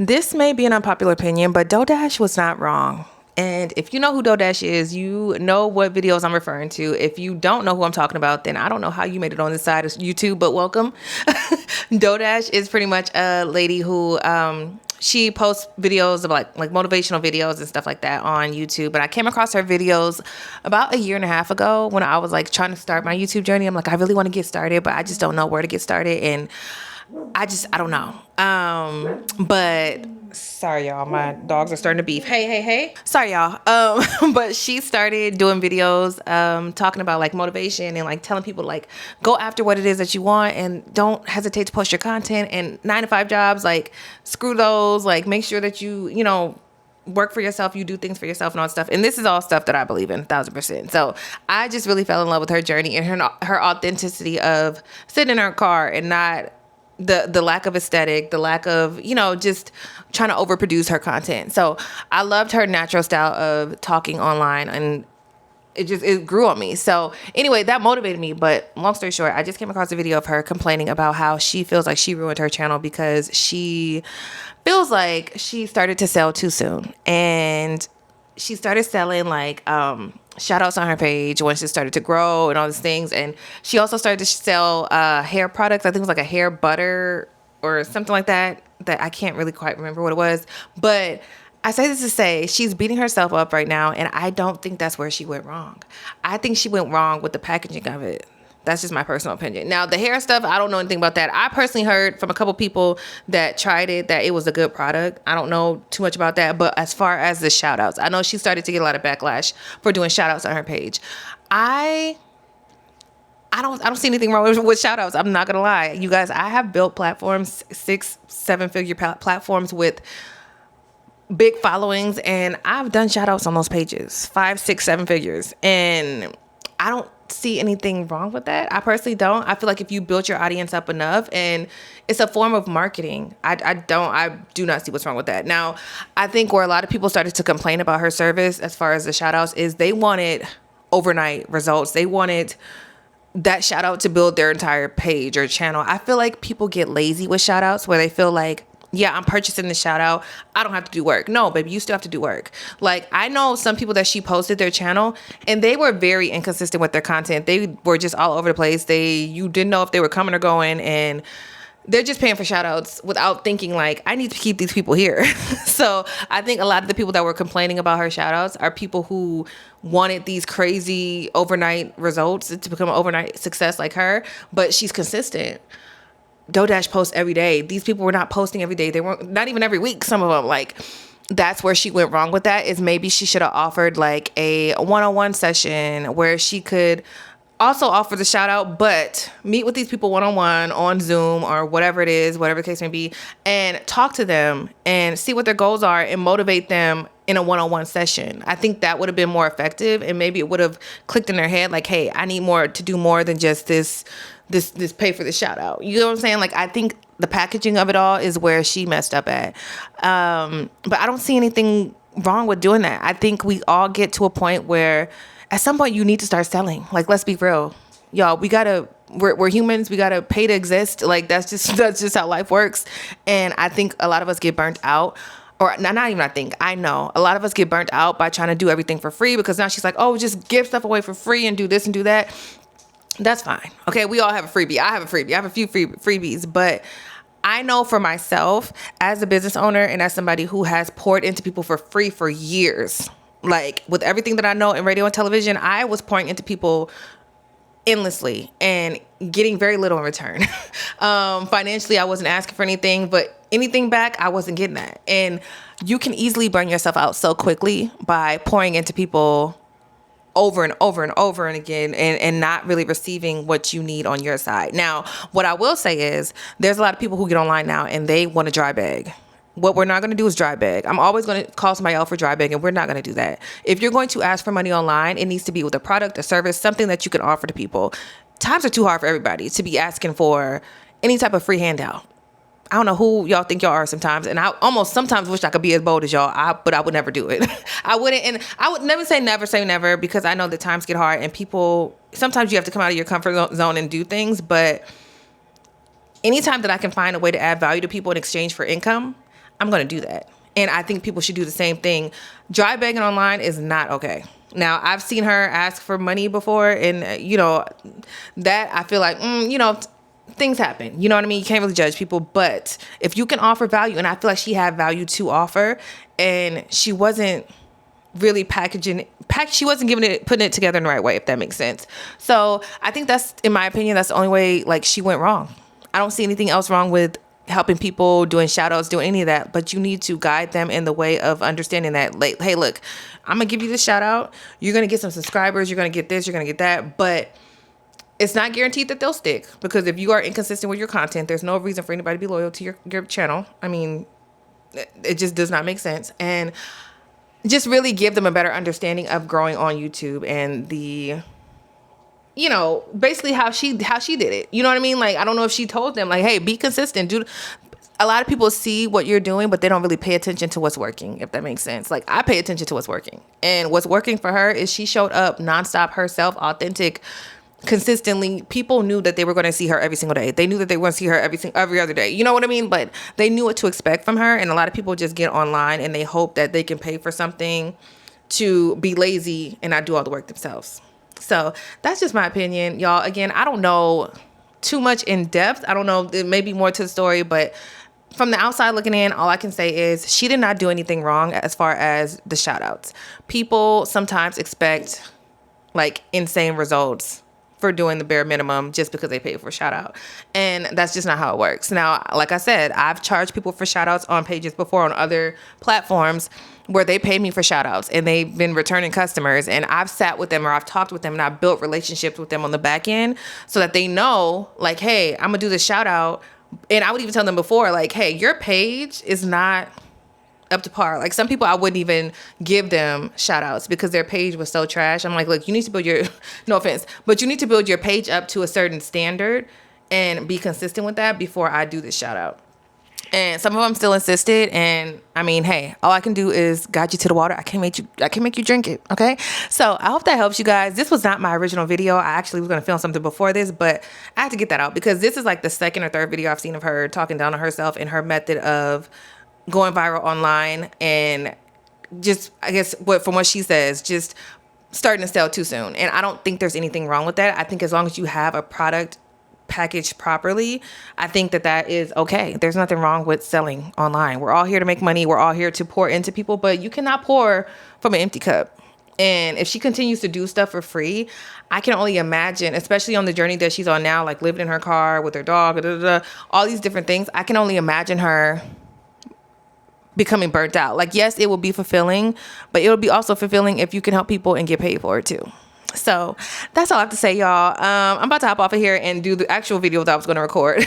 This may be an unpopular opinion, but DoorDash was not wrong. And if you know who DoorDash is, you know what videos I'm referring to. If you don't know who I'm talking about, then I don't know how you made it on this side of YouTube, but welcome. DoorDash is pretty much a lady who she posts videos of like motivational videos and stuff like that on YouTube. But I came across her videos about a year and a half ago when I was like trying to start my YouTube journey. I'm like, I really want to get started, but I just don't know where to get started. And I don't know. But sorry, y'all. My dogs are starting to beef. Hey. Sorry, y'all. But she started doing videos, talking about like motivation and like telling people like go after what it is that you want and don't hesitate to post your content, and 9-to-5 jobs, like screw those, like make sure that you know, work for yourself, you do things for yourself and all that stuff. And this is all stuff that I believe in 1,000%. So I just really fell in love with her journey and her authenticity of sitting in her car and not the lack of aesthetic, the lack of, you know, just trying to overproduce her content. So I loved her natural style of talking online, and it grew on me. So anyway, that motivated me. But long story short, I just came across a video of her complaining about how she feels like she ruined her channel because she feels like she started to sell too soon. And she started selling like shout outs on her page once it started to grow and all these things. And she also started to sell hair products. I think it was like a hair butter or something like that I can't really quite remember what it was. But I say this to say she's beating herself up right now, and I don't think that's where she went wrong. I think she went wrong with the packaging of it. That's just my personal opinion. Now, the hair stuff, I don't know anything about that. I personally heard from a couple people that tried it that it was a good product. I don't know too much about that. But as far as the shout outs, I know she started to get a lot of backlash for doing shout outs on her page. I don't see anything wrong with shout outs. I'm not going to lie. You guys, I have built platforms, 6-7 figure platforms with big followings, and I've done shout outs on those pages, 5, 6, 7 figures. And I don't see anything wrong with that. I personally don't. I feel like if you build your audience up enough, and it's a form of marketing, I do not see what's wrong with that. Now, I think where a lot of people started to complain about her service as far as the shout outs is they wanted overnight results. They wanted that shout out to build their entire page or channel. I feel like people get lazy with shout outs where they feel like, yeah, I'm purchasing the shout out, I don't have to do work. No, baby, you still have to do work. Like, I know some people that she posted their channel and they were very inconsistent with their content. They were just all over the place. You didn't know if they were coming or going, and they're just paying for shout outs without thinking like, I need to keep these people here. So I think a lot of the people that were complaining about her shout outs are people who wanted these crazy overnight results to become an overnight success like her, but she's consistent. DoorDash posts every day. These people were not posting every day. They weren't, not even every week, some of them. Like, that's where she went wrong with that, is maybe she should have offered like a one-on-one session where she could also offer the shout out, but meet with these people one-on-one on Zoom or whatever it is, whatever the case may be, and talk to them and see what their goals are and motivate them in a one-on-one session. I think that would have been more effective, and maybe it would have clicked in their head like, hey, I need more to do more than just this pay for the shout out. You know what I'm saying? Like, I think the packaging of it all is where she messed up at. But I don't see anything wrong with doing that. I think we all get to a point where at some point you need to start selling. Like, let's be real. Y'all, we're humans. We gotta pay to exist. Like, that's just how life works. And I think a lot of us get burnt out. Or not even I think, I know. A lot of us get burnt out by trying to do everything for free, because now she's like, oh, just give stuff away for free and do this and do that. That's fine. Okay, we all have a freebie. I have a freebie. I have a few freebies, but I know for myself as a business owner and as somebody who has poured into people for free for years, like with everything that I know in radio and television, I was pouring into people endlessly and getting very little in return. Financially, I wasn't asking for anything, but anything back, I wasn't getting that. And you can easily burn yourself out so quickly by pouring into people over and over and over and again, and not really receiving what you need on your side. Now, what I will say is there's a lot of people who get online now and they want to dry bag. What we're not going to do is dry bag. I'm always going to call somebody out for dry bag, and we're not going to do that. If you're going to ask for money online, it needs to be with a product, a service, something that you can offer to people. Times are too hard for everybody to be asking for any type of free handout. I don't know who y'all think y'all are sometimes, and I almost sometimes wish I could be as bold as y'all, but I would never do it. I wouldn't, and I would never say never, because I know that times get hard, and people, sometimes you have to come out of your comfort zone and do things, but anytime that I can find a way to add value to people in exchange for income, I'm going to do that. And I think people should do the same thing. Dry begging online is not okay. Now, I've seen her ask for money before, and, that I feel like, things happen. You know what I mean? You can't really judge people. But if you can offer value, and I feel like she had value to offer, and she wasn't really she wasn't putting it together in the right way, if that makes sense. So I think that's, in my opinion, that's the only way, like, she went wrong. I don't see anything else wrong with helping people, doing shout outs, doing any of that, but you need to guide them in the way of understanding that, like, hey, look, I'm gonna give you this shout out. You're gonna get some subscribers. You're gonna get this. You're gonna get that. But it's not guaranteed that they'll stick, because if you are inconsistent with your content, there's no reason for anybody to be loyal to your channel. I mean, it just does not make sense. And just really give them a better understanding of growing on YouTube and the, basically how she did it. You know what I mean? Like, I don't know if she told them, like, hey, be consistent. A lot of people see what you're doing, but they don't really pay attention to what's working, if that makes sense. Like, I pay attention to what's working. And what's working for her is she showed up nonstop, herself, authentic, consistently. People knew that they were going to see her every single day. They knew that they were going to see her every other day. You know what I mean? But they knew what to expect from her. And a lot of people just get online and they hope that they can pay for something to be lazy and not do all the work themselves. So that's just my opinion, y'all. Again, I don't know too much in depth. I don't know. There may be more to the story, but from the outside looking in, all I can say is she did not do anything wrong as far as the shout outs. People sometimes expect like insane results for doing the bare minimum just because they pay for a shout out. And that's just not how it works. Now, like I said, I've charged people for shout outs on pages before on other platforms where they pay me for shout outs and they've been returning customers, and I've sat with them or I've talked with them and I've built relationships with them on the back end so that they know, like, hey, I'm gonna do this shout out. And I would even tell them before, like, hey, your page is not up to par. Like, some people I wouldn't even give them shout outs because their page was so trash. I'm like, look, you need to build your, no offense, but you need to build your page up to a certain standard and be consistent with that before I do this shout out. And some of them still insisted. And I mean, hey, all I can do is guide you to the water. I can't make you drink it. Okay. So I hope that helps you guys. This was not my original video. I actually was going to film something before this, but I had to get that out because this is like the second or third video I've seen of her talking down on herself and her method of going viral online. And just, I guess from what she says, just starting to sell too soon. And I don't think there's anything wrong with that. I think as long as you have a product packaged properly, I think that is okay. There's nothing wrong with selling online. We're all here to make money. We're all here to pour into people, but you cannot pour from an empty cup. And if she continues to do stuff for free, I can only imagine, especially on the journey that she's on now, like living in her car with her dog, all these different things. I can only imagine her becoming burnt out. Like, yes, it will be fulfilling, but it will be also fulfilling if you can help people and get paid for it too. So that's all I have to say, y'all. I'm about to hop off of here and do the actual video that I was going to record.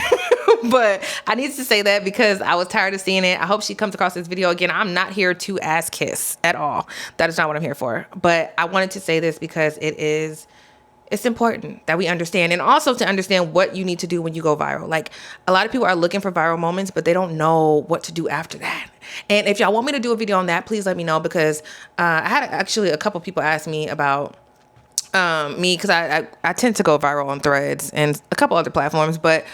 But I needed to say that because I was tired of seeing it. I hope she comes across this video. Again, I'm not here to ass kiss at all. That is not what I'm here for. But I wanted to say this because it's important that we understand, and also to understand what you need to do when you go viral. Like, a lot of people are looking for viral moments, but they don't know what to do after that. And if y'all want me to do a video on that, please let me know, because I had actually a couple people ask me about me, because I tend to go viral on Threads and a couple other platforms, but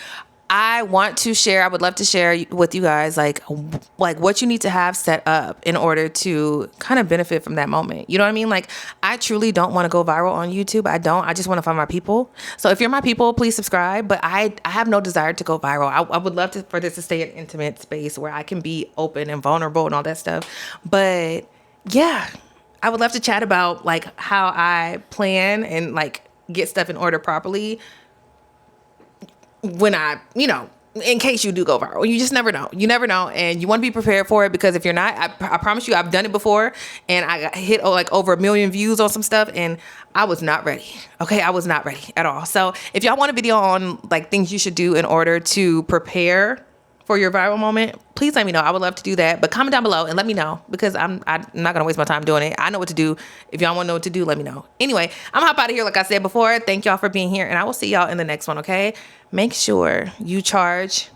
I would love to share with you guys like what you need to have set up in order to kind of benefit from that moment. You know what I mean? Like, I truly don't want to go viral on YouTube. I just want to find my people. So if you're my people, please subscribe. But I have no desire to go viral. I would love for this to stay an intimate space where I can be open and vulnerable and all that stuff. But yeah, I would love to chat about like how I plan and like get stuff in order properly when in case you do go viral. You just never know. You never know. And you want to be prepared for it, because if you're not, I promise you, I've done it before and I got hit like over 1 million views on some stuff and I was not ready. Okay. I was not ready at all. So if y'all want a video on like things you should do in order to prepare for your viral moment, please let me know. I would love to do that, but comment down below and let me know, because I'm not going to waste my time doing it. I know what to do. If y'all want to know what to do, let me know. Anyway, I'm gonna hop out of here. Like I said before, thank y'all for being here, and I will see y'all in the next one. Okay. Make sure you charge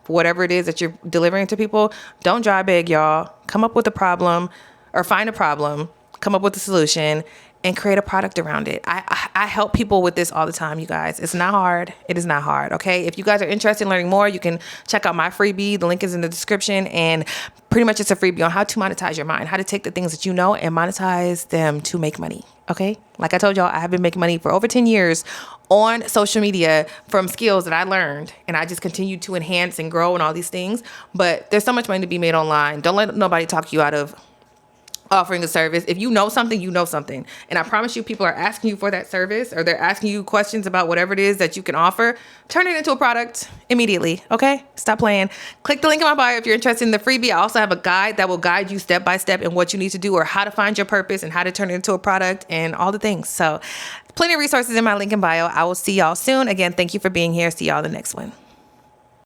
for whatever it is that you're delivering to people. Don't dry beg, y'all. Come up with a problem, or find a problem, come up with a solution, and create a product around it. I help people with this all the time, you guys. It's not hard. It is not hard, okay? If you guys are interested in learning more, you can check out my freebie. The link is in the description, and pretty much it's a freebie on how to monetize your mind, how to take the things that you know and monetize them to make money, okay? Like I told y'all, I have been making money for over 10 years on social media from skills that I learned, and I just continue to enhance and grow and all these things. But there's so much money to be made online. Don't let nobody talk you out of offering a service. If you know something, you know something. And I promise you, people are asking you for that service, or they're asking you questions about whatever it is that you can offer. Turn it into a product immediately, okay? Stop playing. Click the link in my bio if you're interested in the freebie. I also have a guide that will guide you step by step in what you need to do, or how to find your purpose and how to turn it into a product and all the things. So plenty of resources in my link in bio. I will see y'all soon. Again, thank you for being here. See y'all in the next one.